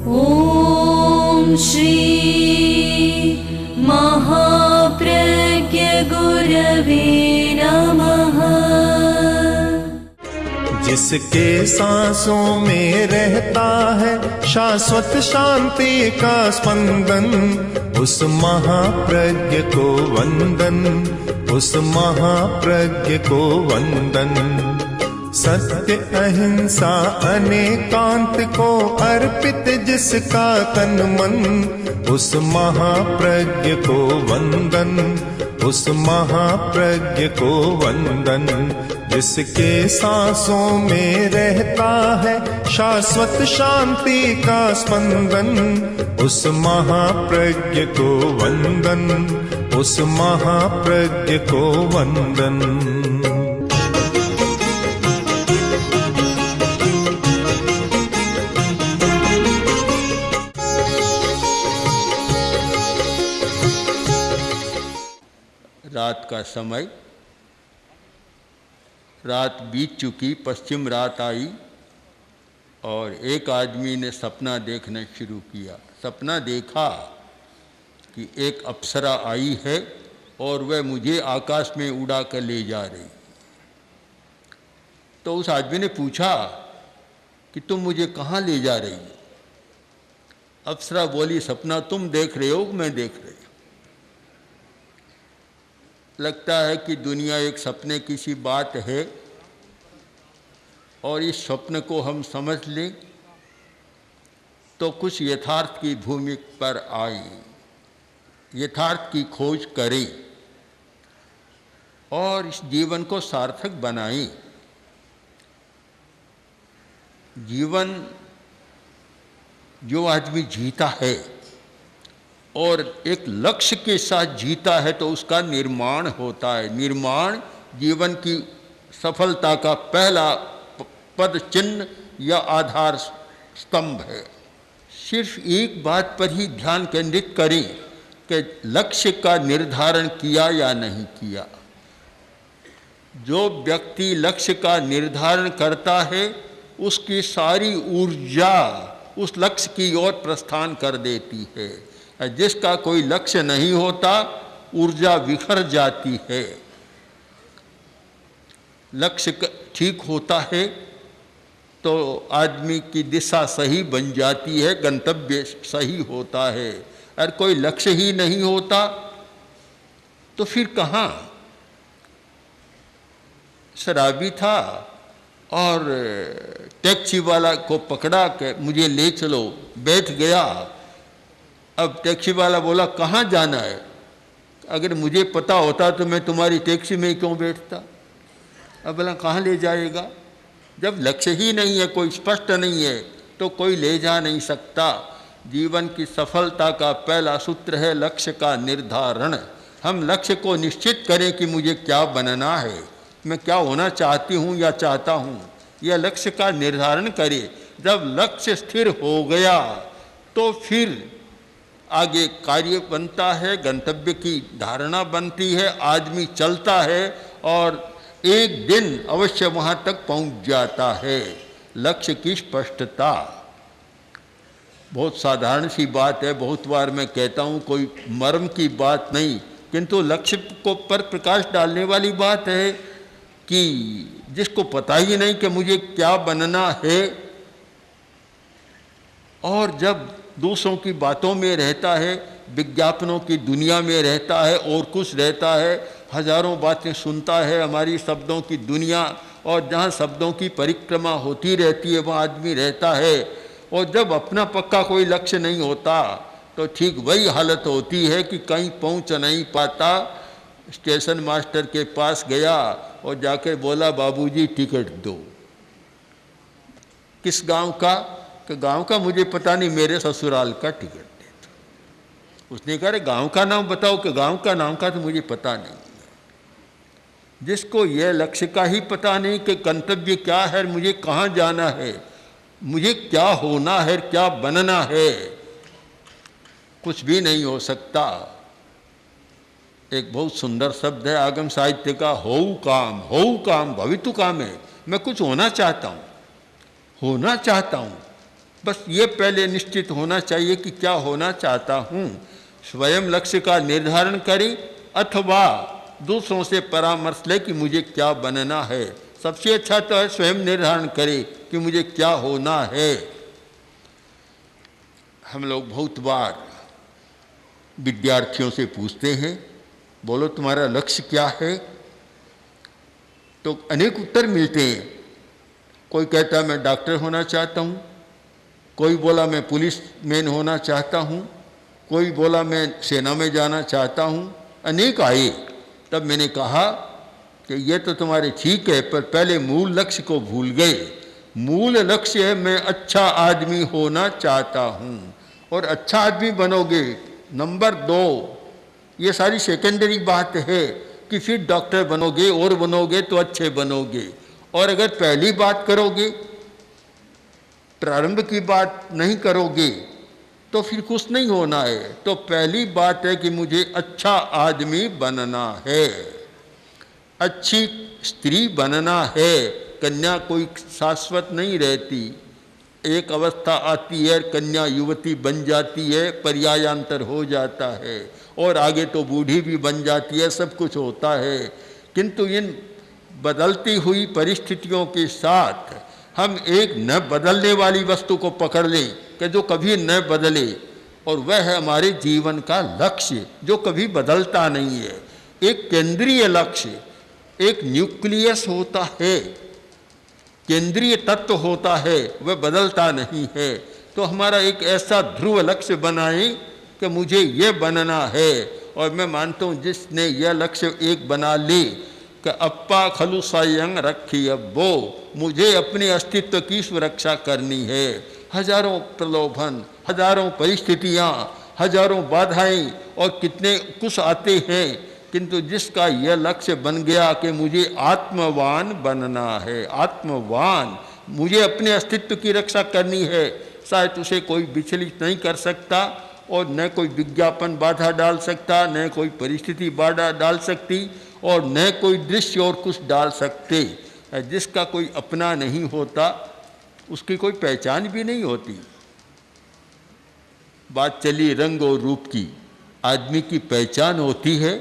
ॐ श्री महाप्रज्ञ गुरवे नमः। जिसके सांसों में रहता है शाश्वत शांति का स्पंदन, उस महाप्रज्ञ को वंदन, उस महाप्रज्ञ को वंदन। सत्य अहिंसा अनेकांत को अर्पित जिसका तन मन, उस महाप्रज्ञ को वंदन, उस महाप्रज्ञ को वंदन। जिसके सांसों में रहता है शाश्वत शांति का स्पंदन, उस महाप्रज्ञ को वंदन, उस महाप्रज्ञ को वंदन। रात का समय, रात बीत चुकी, पश्चिम रात आई और एक आदमी ने सपना देखना शुरू किया। सपना देखा कि एक अप्सरा आई है और वह मुझे आकाश में उड़ा कर ले जा रही। तो उस आदमी ने पूछा कि तुम मुझे कहाँ ले जा रही हो? अप्सरा बोली, सपना तुम देख रहे हो, मैं देख रही हूँ। लगता है कि दुनिया एक सपने की सी बात है और इस स्वप्न को हम समझ लें तो कुछ यथार्थ की भूमि पर आए, यथार्थ की खोज करें और इस जीवन को सार्थक बनाएं। जीवन जो आदमी जीता है और एक लक्ष्य के साथ जीता है तो उसका निर्माण होता है। निर्माण जीवन की सफलता का पहला पद चिन्ह या आधार स्तंभ है। सिर्फ एक बात पर ही ध्यान केंद्रित करें कि लक्ष्य का निर्धारण किया या नहीं किया। जो व्यक्ति लक्ष्य का निर्धारण करता है उसकी सारी ऊर्जा उस लक्ष्य की ओर प्रस्थान कर देती है। जिसका कोई लक्ष्य नहीं होता ऊर्जा बिखर जाती है। लक्ष्य ठीक होता है तो आदमी की दिशा सही बन जाती है, गंतव्य सही होता है। और कोई लक्ष्य ही नहीं होता तो फिर कहाँ? शराबी था और टैक्सी वाला को पकड़ा के मुझे ले चलो, बैठ गया। अब टैक्सी वाला बोला कहाँ जाना है? अगर मुझे पता होता तो मैं तुम्हारी टैक्सी में क्यों बैठता? अब बोला कहाँ ले जाएगा? जब लक्ष्य ही नहीं है, कोई स्पष्ट नहीं है तो कोई ले जा नहीं सकता। जीवन की सफलता का पहला सूत्र है लक्ष्य का निर्धारण। हम लक्ष्य को निश्चित करें कि मुझे क्या बनना है, मैं क्या होना चाहती हूँ या चाहता हूँ, यह लक्ष्य का निर्धारण करें। जब लक्ष्य स्थिर हो गया तो फिर आगे कार्य बनता है, गंतव्य की धारणा बनती है, आदमी चलता है और एक दिन अवश्य वहाँ तक पहुँच जाता है। लक्ष्य की स्पष्टता बहुत साधारण सी बात है, बहुत बार मैं कहता हूँ, कोई मर्म की बात नहीं, किंतु लक्ष्य को पर प्रकाश डालने वाली बात है कि जिसको पता ही नहीं कि मुझे क्या बनना है और जब दूसरों की बातों में रहता है, विज्ञापनों की दुनिया में रहता है और कुछ रहता है, हजारों बातें सुनता है, हमारी शब्दों की दुनिया, और जहाँ शब्दों की परिक्रमा होती रहती है वहाँ आदमी रहता है। और जब अपना पक्का कोई लक्ष्य नहीं होता तो ठीक वही हालत होती है कि कहीं पहुँच नहीं पाता। स्टेशन मास्टर के पास गया और जाकर बोला बाबूजी टिकट दो। किस गांव का? कि गांव का मुझे पता नहीं, मेरे ससुराल का टिकट दे दो। उसने कहा गांव का नाम बताओ। कि गांव का नाम का तो मुझे पता नहीं। जिसको यह लक्ष्य का ही पता नहीं कि गंतव्य क्या है, मुझे कहाँ जाना है, मुझे क्या होना है, क्या बनना है, कुछ भी नहीं हो सकता। एक बहुत सुंदर शब्द है आगम साहित्य का, होऊ काम भवितु काम है। मैं कुछ होना चाहता हूँ, होना चाहता हूँ, बस ये पहले निश्चित होना चाहिए कि क्या होना चाहता हूँ। स्वयं लक्ष्य का निर्धारण करें अथवा दूसरों से परामर्श ले कि मुझे क्या बनना है। सबसे अच्छा तो है स्वयं निर्धारण करें कि मुझे क्या होना है। हम लोग बहुत बार विद्यार्थियों से पूछते हैं, बोलो तुम्हारा लक्ष्य क्या है, तो अनेक उत्तर मिलते हैं। कोई कहता है मैं डॉक्टर होना चाहता हूँ, कोई बोला मैं पुलिस मैन होना चाहता हूँ, कोई बोला मैं सेना में जाना चाहता हूँ। अनेक आए। तब मैंने कहा कि ये तो तुम्हारे ठीक है, पर पहले मूल लक्ष्य को भूल गए। मूल लक्ष्य है मैं अच्छा आदमी होना चाहता हूँ, और अच्छा आदमी बनोगे। नंबर 2, ये सारी सेकेंडरी बात है कि फिर डॉक्टर बनोगे और बनोगे तो अच्छे बनोगे। और अगर पहली बात करोगे, प्रारंभ की बात नहीं करोगे, तो फिर कुछ नहीं होना है। तो पहली बात है कि मुझे अच्छा आदमी बनना है, अच्छी स्त्री बनना है। कन्या कोई शाश्वत नहीं रहती, एक अवस्था आती है कन्या युवती बन जाती है, पर्यायांतर हो जाता है, और आगे तो बूढ़ी भी बन जाती है, सब कुछ होता है। किंतु इन बदलती हुई परिस्थितियों के साथ हम एक न बदलने वाली वस्तु को पकड़ लें कि जो कभी न बदले, और वह है हमारे जीवन का लक्ष्य जो कभी बदलता नहीं है। एक केंद्रीय लक्ष्य, एक न्यूक्लियस होता है, केंद्रीय तत्व होता है, वह बदलता नहीं है। तो हमारा एक ऐसा ध्रुव लक्ष्य बनाएं कि मुझे ये बनना है। और मैं मानता हूँ जिसने यह लक्ष्य एक बना ली कि अप्पा खलु स्वयं रखी अब्बो, मुझे अपने अस्तित्व की सुरक्षा करनी है। हजारों प्रलोभन, हजारों परिस्थितियाँ, हजारों बाधाएं और कितने कुछ आते हैं, किंतु जिसका यह लक्ष्य बन गया कि मुझे आत्मवान बनना है, आत्मवान, मुझे अपने अस्तित्व की रक्षा करनी है, शायद उसे कोई विचलित नहीं कर सकता, और न कोई विज्ञापन बाधा डाल सकता, न कोई परिस्थिति बाधा डाल सकती, और न कोई दृश्य और कुछ डाल सकते। जिसका कोई अपना नहीं होता उसकी कोई पहचान भी नहीं होती। बात चली रंग और रूप की। आदमी की पहचान होती है,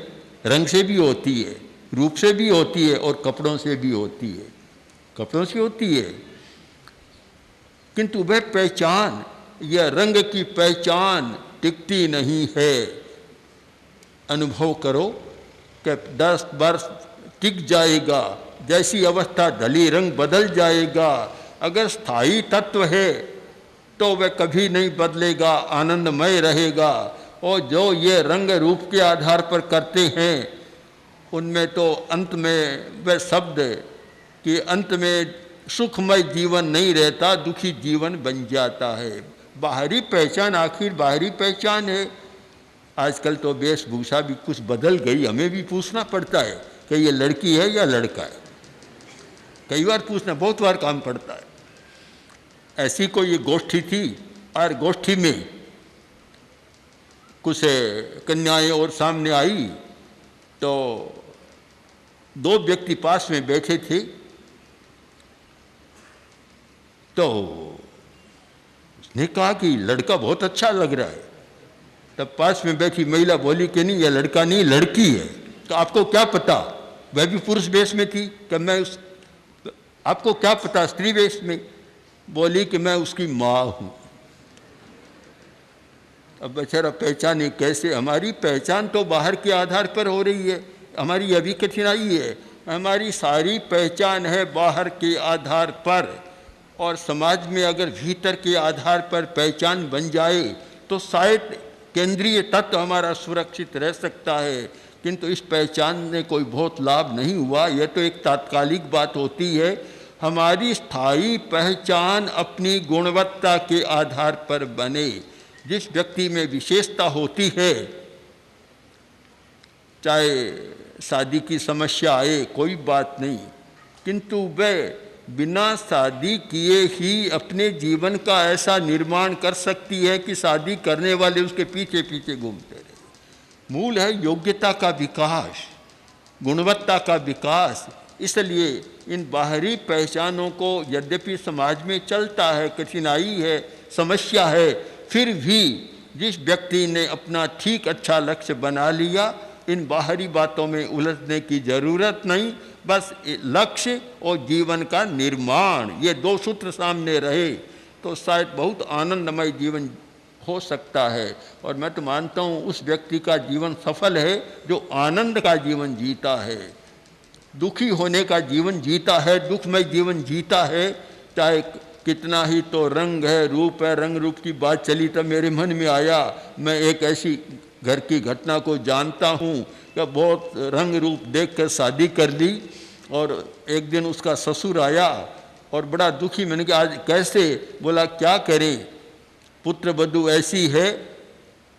रंग से भी होती है, रूप से भी होती है, और कपड़ों से भी होती है। कपड़ों से होती है, किंतु वह पहचान, यह रंग की पहचान टिकती नहीं है। अनुभव करो कि 10 वर्ष टिक जाएगा, जैसी अवस्था ढली रंग बदल जाएगा। अगर स्थायी तत्व है तो वह कभी नहीं बदलेगा, आनंदमय रहेगा। और जो ये रंग रूप के आधार पर करते हैं, उनमें तो अंत में वह शब्द कि अंत में सुखमय जीवन नहीं रहता, दुखी जीवन बन जाता है। बाहरी पहचान आखिर बाहरी पहचान है। आजकल तो वेशभूषा भी कुछ बदल गई, हमें भी पूछना पड़ता है कि ये लड़की है या लड़का है। कई बार पूछना, बहुत बार काम पड़ता है। ऐसी कोई गोष्ठी थी, और गोष्ठी में कुछ कन्याएं और सामने आई, तो 2 व्यक्ति पास में बैठे थे। तो उसने कहा कि लड़का बहुत अच्छा लग रहा है। तब पास में बैठी महिला बोली कि नहीं, यह लड़का नहीं, लड़की है। तो आपको क्या पता? वह भी पुरुष वेश में थी कि मैं उस, आपको क्या पता? स्त्री वेश में। बोली कि मैं उसकी माँ हूँ। अब बेचारा पहचाने कैसे? हमारी पहचान तो बाहर के आधार पर हो रही है, हमारी अभी कठिनाई है। हमारी सारी पहचान है बाहर के आधार पर, और समाज में अगर भीतर के आधार पर पहचान बन जाए तो शायद केंद्रीय तत्व हमारा सुरक्षित रह सकता है। किंतु इस पहचान में कोई बहुत लाभ नहीं हुआ। यह तो एक तात्कालिक बात होती है। हमारी स्थायी पहचान अपनी गुणवत्ता के आधार पर बने। जिस व्यक्ति में विशेषता होती है, चाहे शादी की समस्या आए कोई बात नहीं, किंतु वह बिना शादी किए ही अपने जीवन का ऐसा निर्माण कर सकती है कि शादी करने वाले उसके पीछे पीछे घूमते रहे। मूल है योग्यता का विकास, गुणवत्ता का विकास। इसलिए इन बाहरी पहचानों को यद्यपि समाज में चलता है, कठिनाई है, समस्या है, फिर भी जिस व्यक्ति ने अपना ठीक अच्छा लक्ष्य बना लिया, इन बाहरी बातों में उलझने की ज़रूरत नहीं। बस लक्ष्य और जीवन का निर्माण, ये दो सूत्र सामने रहे तो शायद बहुत आनंदमय जीवन हो सकता है। और मैं तो मानता हूँ उस व्यक्ति का जीवन सफल है जो आनंद का जीवन जीता है, दुखी होने का जीवन जीता है, दुखमय जीवन जीता है। चाहे कितना ही तो रंग है, रूप है, रंग रूप की बात चली तो मेरे मन में आया, मैं एक ऐसी घर की घटना को जानता हूँ कि बहुत रंग रूप देखकर शादी कर ली और एक दिन उसका ससुर आया और बड़ा दुखी। मैंने कहा आज कैसे? बोला क्या करें, पुत्र वधू ऐसी है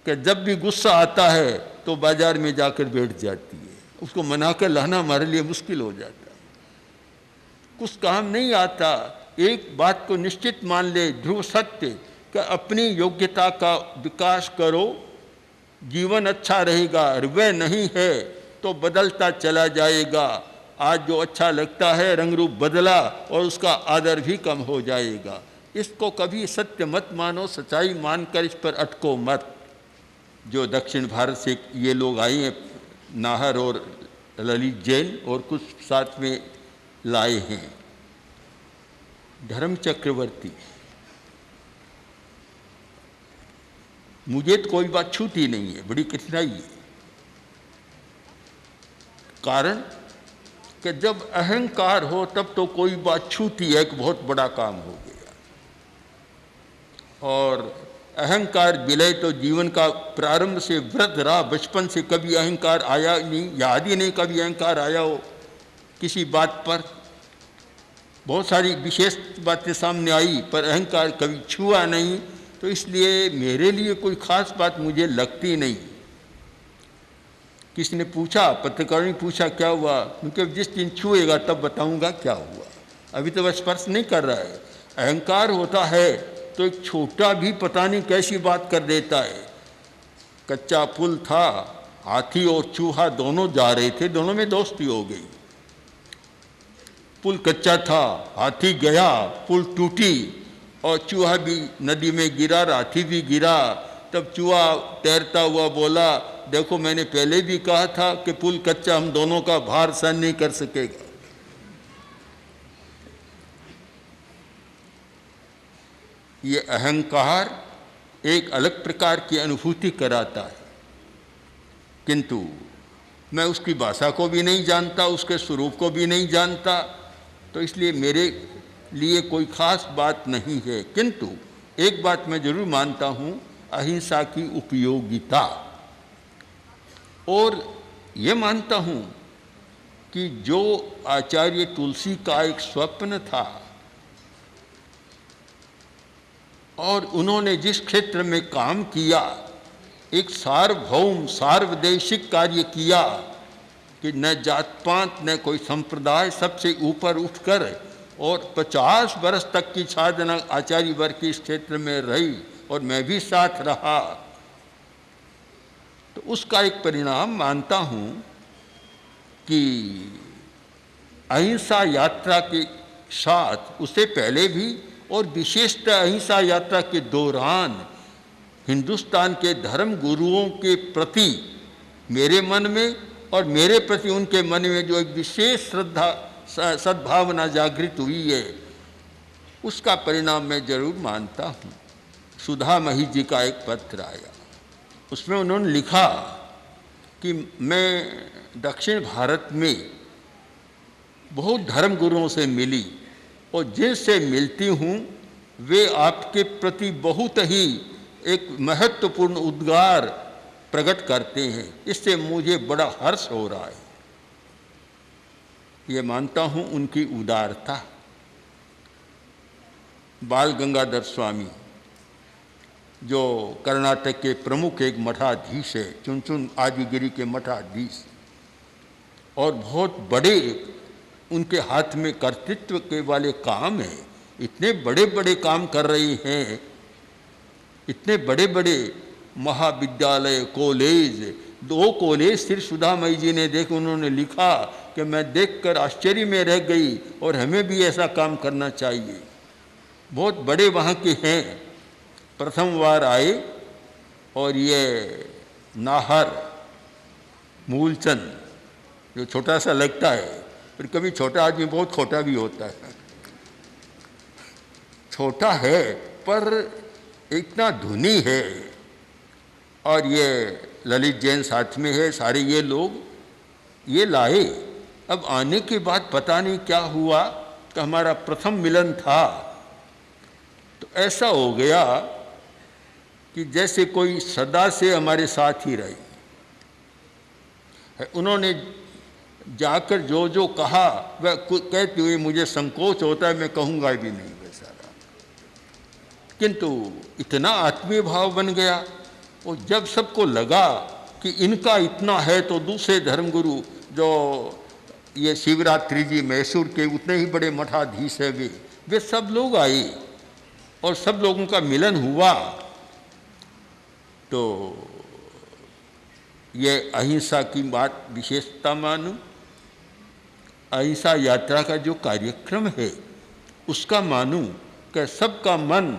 कि जब भी गुस्सा आता है तो बाजार में जाकर बैठ जाती है, उसको मना कर लाना हमारे लिए मुश्किल हो जाता है, कुछ काम नहीं आता। एक बात को निश्चित मान ले, ध्रुव सत्य, कि अपनी योग्यता का विकास करो, जीवन अच्छा रहेगा। वह नहीं है तो बदलता चला जाएगा। आज जो अच्छा लगता है रंग रूप बदला और उसका आदर भी कम हो जाएगा। इसको कभी सत्य मत मानो, सच्चाई मानकर इस पर अटको मत। जो दक्षिण भारत से ये लोग आए हैं, नाहर और ललित जैन और कुछ साथ में लाए हैं, धर्म चक्रवर्ती, मुझे तो कोई बात छूती नहीं है, बड़ी कठिनाई है। कारण कि जब अहंकार हो तब तो कोई बात छूती है कि बहुत बड़ा काम हो गया, और अहंकार विलय तो जीवन का प्रारंभ से वृद्ध रहा। बचपन से कभी अहंकार आया नहीं, याद ही नहीं कभी अहंकार आया हो किसी बात पर। बहुत सारी विशेष बातें सामने आई पर अहंकार कभी छुआ नहीं, तो इसलिए मेरे लिए कोई खास बात मुझे लगती नहीं। किसी ने पूछा, पत्रकारों ने पूछा क्या हुआ, क्योंकि जिस दिन छुएगा तब बताऊंगा क्या हुआ, अभी तो वह स्पर्श नहीं कर रहा है। अहंकार होता है तो एक छोटा भी पता नहीं कैसी बात कर देता है। कच्चा पुल था, हाथी और चूहा दोनों जा रहे थे, दोनों में दोस्ती हो गई। पुल कच्चा था, हाथी गया, पुल टूटी और चूहा भी नदी में गिरा, हाथी भी गिरा। तब चूहा तैरता हुआ बोला, देखो मैंने पहले भी कहा था कि पुल कच्चा, हम दोनों का भार सहन नहीं कर सकेगा। ये अहंकार एक अलग प्रकार की अनुभूति कराता है, किंतु मैं उसकी भाषा को भी नहीं जानता, उसके स्वरूप को भी नहीं जानता, तो इसलिए मेरे लिए कोई खास बात नहीं है। किंतु एक बात मैं जरूर मानता हूँ, अहिंसा की उपयोगिता, और ये मानता हूँ कि जो आचार्य तुलसी का एक स्वप्न था और उन्होंने जिस क्षेत्र में काम किया, एक सार्वभौम सार्वदेशिक कार्य किया कि न जात पात न कोई संप्रदाय, सबसे ऊपर उठकर, और 50 वर्ष तक की साधना आचार्य वर्ग की इस क्षेत्र में रही और मैं भी साथ रहा, तो उसका एक परिणाम मानता हूँ कि अहिंसा यात्रा के साथ, उससे पहले भी और विशेषतः अहिंसा यात्रा के दौरान हिंदुस्तान के धर्म गुरुओं के प्रति मेरे मन में और मेरे प्रति उनके मन में जो एक विशेष श्रद्धा सद्भावना जागृत हुई है, उसका परिणाम मैं जरूर मानता हूँ। सुधा मही जी का एक पत्र आया, उसमें उन्होंने लिखा कि मैं दक्षिण भारत में बहुत धर्म गुरुओं से मिली और जिनसे मिलती हूँ वे आपके प्रति बहुत ही एक महत्वपूर्ण उद्गार प्रकट करते हैं, इससे मुझे बड़ा हर्ष हो रहा है। ये मानता हूँ उनकी उदारता। बाल गंगाधर स्वामी जो कर्नाटक के प्रमुख एक मठाधीश है, चुनचुन आदिगिरी के मठाधीश, और बहुत बड़े उनके हाथ में कर्तृत्व के वाले काम हैं, इतने बड़े बड़े काम कर रही हैं, इतने बड़े बड़े महाविद्यालय, कॉलेज, 2 कॉलेज सिर्फ सुधा मई जी ने देख, उन्होंने लिखा कि मैं देखकर आश्चर्य में रह गई और हमें भी ऐसा काम करना चाहिए। बहुत बड़े वहाँ के हैं प्रथम बार आए और ये नाहर मूलचंद जो छोटा सा लगता है, पर कभी छोटा आदमी बहुत खोटा भी होता है। छोटा है पर इतना धुनी है, और ये ललित जैन साथ में है, सारे ये लोग ये लाए। अब आने के बाद पता नहीं क्या हुआ कि हमारा प्रथम मिलन था तो ऐसा हो गया कि जैसे कोई सदा से हमारे साथ ही रही। उन्होंने जाकर जो जो कहा वह कहते हुए मुझे संकोच होता है, मैं कहूँगा भी नहीं वैसा रहा, किंतु इतना आत्मीय भाव बन गया। और जब सबको लगा कि इनका इतना है तो दूसरे धर्मगुरु जो ये शिवरात्रि जी मैसूर के उतने ही बड़े मठाधीश है वे सब लोग आए और सब लोगों का मिलन हुआ। तो ये अहिंसा की बात विशेषता मानूं। अहिंसा यात्रा का जो कार्यक्रम है उसका मानूं कि सबका मन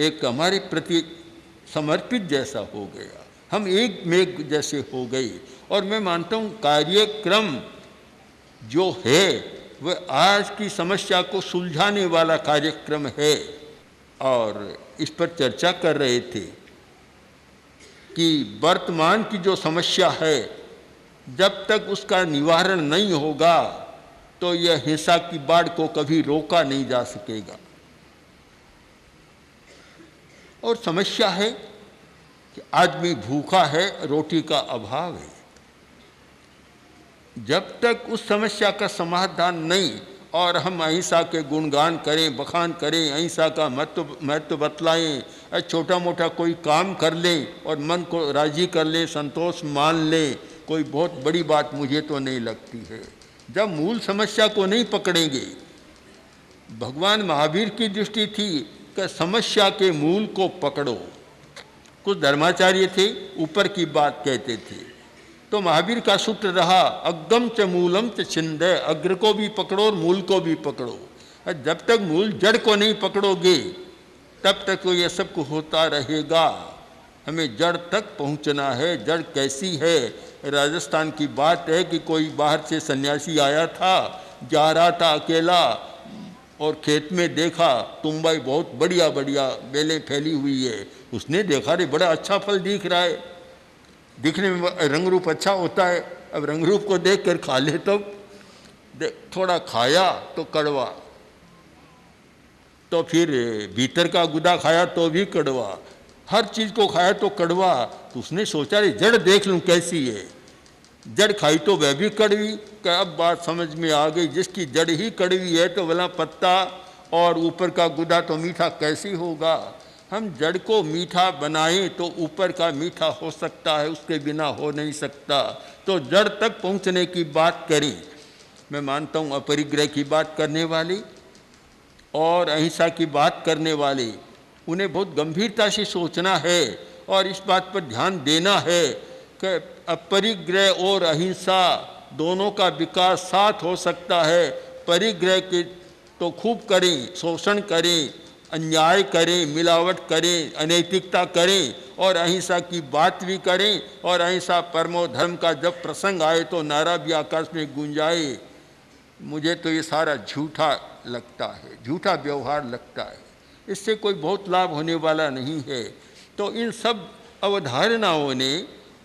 एक हमारे प्रति समर्पित जैसा हो गया, हम एक मेघ जैसे हो गए। और मैं मानता हूँ कार्यक्रम जो है वह आज की समस्या को सुलझाने वाला कार्यक्रम है। और इस पर चर्चा कर रहे थे कि वर्तमान की जो समस्या है जब तक उसका निवारण नहीं होगा तो यह हिंसा की बाढ़ को कभी रोका नहीं जा सकेगा। और समस्या है कि आदमी भूखा है, रोटी का अभाव है। जब तक उस समस्या का समाधान नहीं और हम अहिंसा के गुणगान करें, बखान करें, अहिंसा का महत्व बतलाएं, छोटा मोटा कोई काम कर लें और मन को राजी कर लें, संतोष मान लें, कोई बहुत बड़ी बात मुझे तो नहीं लगती है। जब मूल समस्या को नहीं पकड़ेंगे, भगवान महावीर की दृष्टि थी कि समस्या के मूल को पकड़ो। कुछ धर्माचार्य थे ऊपर की बात कहते थे, तो महावीर का सूत्र रहा अग्गम च मूलम च छिंदे, अग्र को भी पकड़ो और मूल को भी पकड़ो। जब तक मूल जड़ को नहीं पकड़ोगे तब तक तो ये सब कुछ होता रहेगा। हमें जड़ तक पहुंचना है। जड़ कैसी है? राजस्थान की बात है कि कोई बाहर से सन्यासी आया था, जा रहा था अकेला और खेत में देखा तुम्बाई बहुत बढ़िया बढ़िया बेलें फैली हुई है। उसने देखा रे बड़ा अच्छा फल दिख रहा है, दिखने में रंग रूप अच्छा होता है। अब रंग रूप को देख कर खा ले तो थोड़ा खाया तो कड़वा, तो फिर भीतर का गुदा खाया तो भी कड़वा, हर चीज को खाया तो कड़वा। तो उसने सोचा रे जड़ देख लूं कैसी है। जड़ खाई तो वह भी कड़वी। क्या अब बात समझ में आ गई, जिसकी जड़ ही कड़वी है तो भला पत्ता और ऊपर का गुदा तो मीठा कैसे होगा। हम जड़ को मीठा बनाएं तो ऊपर का मीठा हो सकता है, उसके बिना हो नहीं सकता। तो जड़ तक पहुंचने की बात करें। मैं मानता हूँ अपरिग्रह की बात करने वाले और अहिंसा की बात करने वाले, उन्हें बहुत गंभीरता से सोचना है और इस बात पर ध्यान देना है कि अपरिग्रह और अहिंसा दोनों का विकास साथ हो सकता है। परिग्रह के तो खूब करें, शोषण करें, अन्याय करें, मिलावट करें, अनैतिकता करें, और अहिंसा की बात भी करें। और अहिंसा परमो धर्म का जब प्रसंग आए तो नारा भी आकाश में गूंजाए। मुझे तो ये सारा झूठा लगता है, झूठा व्यवहार लगता है, इससे कोई बहुत लाभ होने वाला नहीं है। तो इन सब अवधारणाओं ने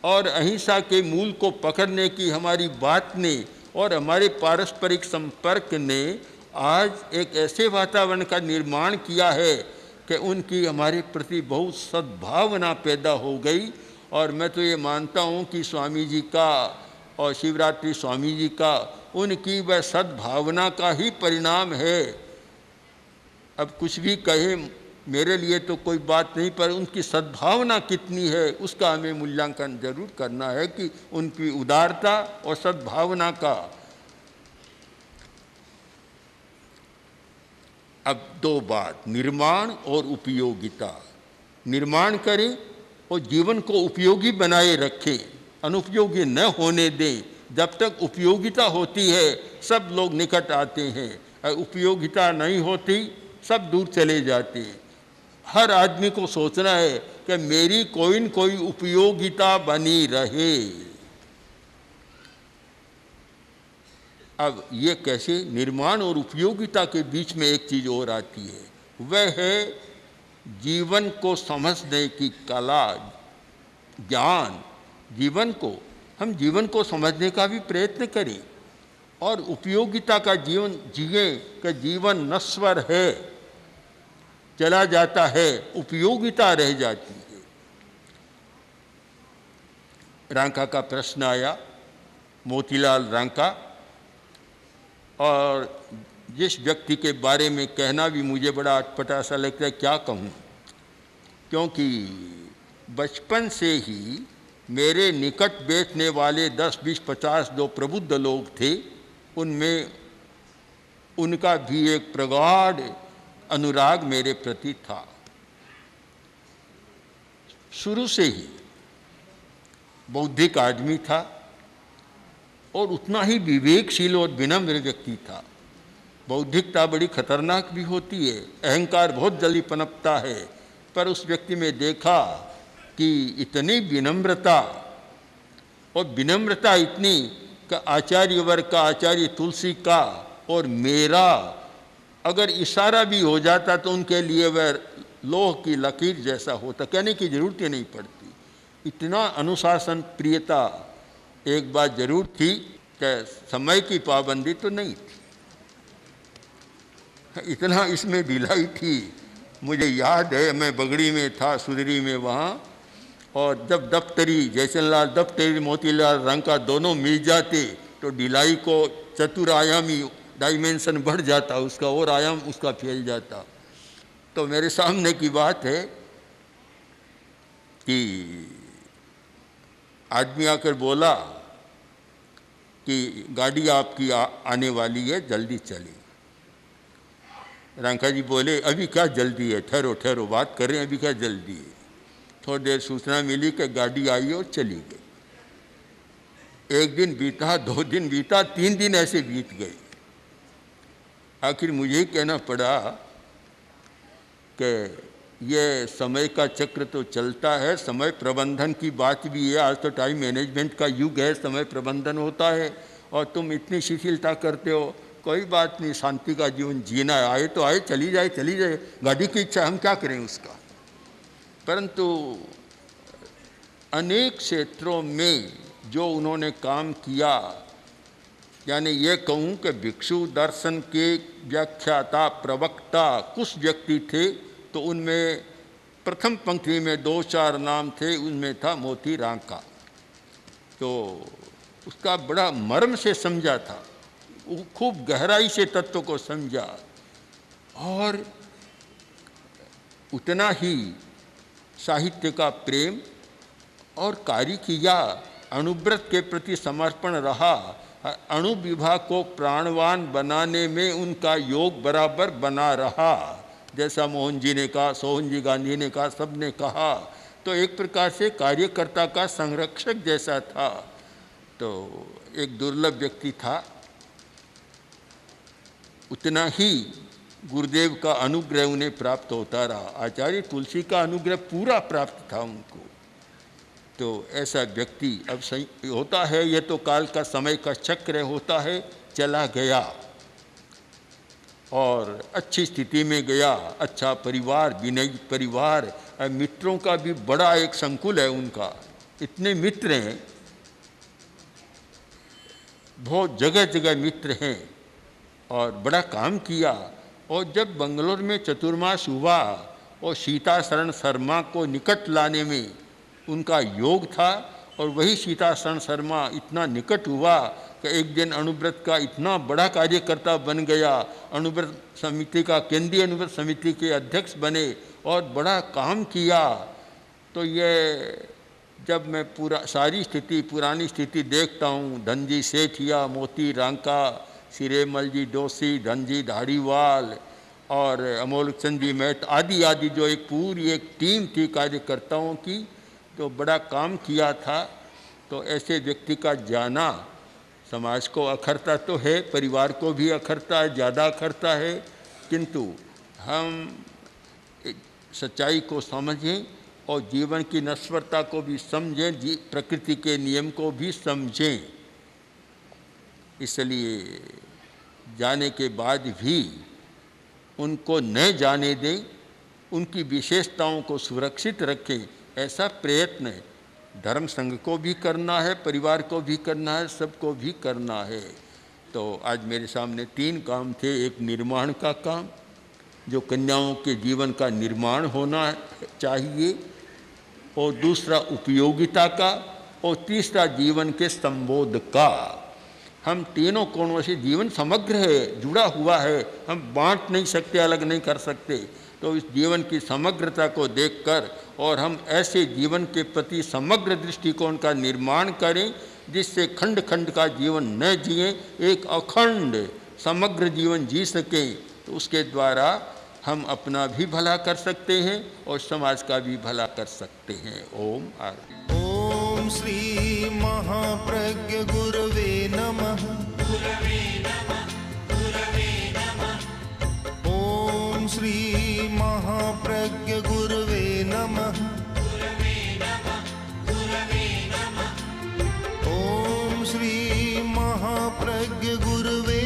और अहिंसा के मूल को पकड़ने की हमारी बात ने और हमारे पारस्परिक संपर्क ने आज एक ऐसे वातावरण का निर्माण किया है कि उनकी हमारे प्रति बहुत सद्भावना पैदा हो गई। और मैं तो ये मानता हूँ कि स्वामी जी का और शिवरात्रि स्वामी जी का उनकी वह सद्भावना का ही परिणाम है। अब कुछ भी कहें मेरे लिए तो कोई बात नहीं, पर उनकी सद्भावना कितनी है उसका हमें मूल्यांकन जरूर करना है कि उनकी उदारता और सद्भावना का। अब दो बात, निर्माण और उपयोगिता। निर्माण करें और जीवन को उपयोगी बनाए रखें, अनुपयोगी न होने दें। जब तक उपयोगिता होती है सब लोग निकट आते हैं, और उपयोगिता नहीं होती सब दूर चले जाते हैं। हर आदमी को सोचना है कि मेरी कोई न कोई उपयोगिता बनी रहे। अब ये कैसे? निर्माण और उपयोगिता के बीच में एक चीज़ और आती है, वह है जीवन को समझने की कला, ज्ञान। हम जीवन को समझने का भी प्रयत्न करें और उपयोगिता का जीवन जिए कि जीवन नश्वर है, चला जाता है, उपयोगिता रह जाती है। रांका का प्रश्न आया, मोतीलाल रांका, और जिस व्यक्ति के बारे में कहना भी मुझे बड़ा अटपटा सा लगता है, क्या कहूँ, क्योंकि बचपन से ही मेरे निकट बैठने वाले 10, 20, 50 जो प्रबुद्ध लोग थे, उनमें उनका भी एक प्रगाढ़ अनुराग मेरे प्रति था। शुरू से ही बौद्धिक आदमी था और उतना ही विवेकशील और विनम्र व्यक्ति था। बौद्धिकता बड़ी खतरनाक भी होती है, अहंकार बहुत जल्दी पनपता है, पर उस व्यक्ति में देखा कि इतनी विनम्रता, और विनम्रता इतनी कि आचार्य वर्ग का, आचार्य तुलसी का और मेरा अगर इशारा भी हो जाता तो उनके लिए वह लोह की लकीर जैसा होता, कहने की जरूरत ही नहीं पड़ती। इतना अनुशासन प्रियता एक बात जरूर थी कि समय की पाबंदी तो नहीं थी, इतना इसमें ढिलाई थी। मुझे याद है मैं बगड़ी में था, सुधरी में वहाँ, और जब दफ्तरी जयचंद दफ्तरी मोतीलाल रांका दोनों मिल जाते तो ढिलाई को चतुरायामी डायमेंशन बढ़ जाता, उसका और आयाम उसका फैल जाता। तो मेरे सामने की बात है कि आदमी आकर बोला कि गाड़ी आपकी आने वाली है, जल्दी चलिए। रांका जी बोले, अभी क्या जल्दी है, ठहरो ठहरो, बात कर रहे हैं, अभी क्या जल्दी है। थोड़ी देर सूचना मिली कि गाड़ी आई और चली गई। एक दिन बीता, 2 दिन बीता, 3 दिन ऐसे बीत गए। आखिर मुझे ही कहना पड़ा कि ये समय का चक्र तो चलता है, समय प्रबंधन की बात भी है। आज तो टाइम मैनेजमेंट का युग है, समय प्रबंधन होता है, और तुम इतनी शिथिलता करते हो। कोई बात नहीं, शांति का जीवन जीना है, आए तो आए, चली जाए चली जाए, गाड़ी की इच्छा, हम क्या करें उसका। परंतु अनेक क्षेत्रों में जो उन्होंने काम किया, यानी ये कहूँ कि भिक्षु दर्शन के व्याख्याता, प्रवक्ता कुछ व्यक्ति थे, तो उनमें प्रथम पंक्ति में 2-4 नाम थे, उनमें था मोती रांका। तो उसका बड़ा मर्म से समझा था, खूब गहराई से तत्व को समझा, और उतना ही साहित्य का प्रेम और कार्य किया, अणुव्रत के प्रति समर्पण रहा। अणु विभाग को प्राणवान बनाने में उनका योग बराबर बना रहा, जैसा मोहन जी ने कहा, सोहन जी गांधी ने कहा, सब ने कहा। तो एक प्रकार से कार्यकर्ता का संरक्षक जैसा था। तो एक दुर्लभ व्यक्ति था। उतना ही गुरुदेव का अनुग्रह उन्हें प्राप्त होता रहा, आचार्य तुलसी का अनुग्रह पूरा प्राप्त था उनको। तो ऐसा व्यक्ति अब सही होता है, यह तो काल का समय का चक्र होता है, चला गया और अच्छी स्थिति में गया, अच्छा परिवार, विनयी परिवार, मित्रों का भी बड़ा एक संकुल है उनका, इतने मित्र हैं, बहुत जगह जगह मित्र हैं, और बड़ा काम किया। और जब बंगलोर में चतुर्मास हुआ और सीता शरण शर्मा को निकट लाने में उनका योग था, और वही सीता शरण शर्मा इतना निकट हुआ कि एक दिन अणुव्रत का इतना बड़ा कार्यकर्ता बन गया, अणुव्रत समिति का, केंद्रीय अणुव्रत समिति के अध्यक्ष बने और बड़ा काम किया। तो ये जब मैं सारी स्थिति, पुरानी स्थिति देखता हूँ, धनजी सेठिया, मोती रांका, सिरेमल जी डोसी, धनजी धारीवाल और अमोल चंद जी मेहत आदि आदि, जो एक पूरी एक टीम थी कार्यकर्ताओं की, तो बड़ा काम किया था। तो ऐसे व्यक्ति का जाना समाज को अखरता तो है, परिवार को भी अखरता है, ज़्यादा अखरता है, किंतु हम सच्चाई को समझें और जीवन की नश्वरता को भी समझें, प्रकृति के नियम को भी समझें। इसलिए जाने के बाद भी उनको न जाने दें, उनकी विशेषताओं को सुरक्षित रखें, ऐसा प्रयत्न धर्म संघ को भी करना है, परिवार को भी करना है, सबको भी करना है। तो आज मेरे सामने 3 काम थे। एक निर्माण का काम, जो कन्याओं के जीवन का निर्माण होना चाहिए, और दूसरा उपयोगिता का, और तीसरा जीवन के संबोध का। हम तीनों कोणों से, जीवन समग्र है, जुड़ा हुआ है, हम बांट नहीं सकते, अलग नहीं कर सकते। तो इस जीवन की समग्रता को देखकर और हम ऐसे जीवन के प्रति समग्र दृष्टिकोण का निर्माण करें जिससे खंड खंड का जीवन न जिए, एक अखंड समग्र जीवन जी सकें। तो उसके द्वारा हम अपना भी भला कर सकते हैं और समाज का भी भला कर सकते हैं। ओम आरती। ओम श्री महाप्रज्ञ गुरवे नमः। ओम श्री महाप्रज्ञ गुरवे नमः। ओम श्री महाप्रज्ञ गुरवे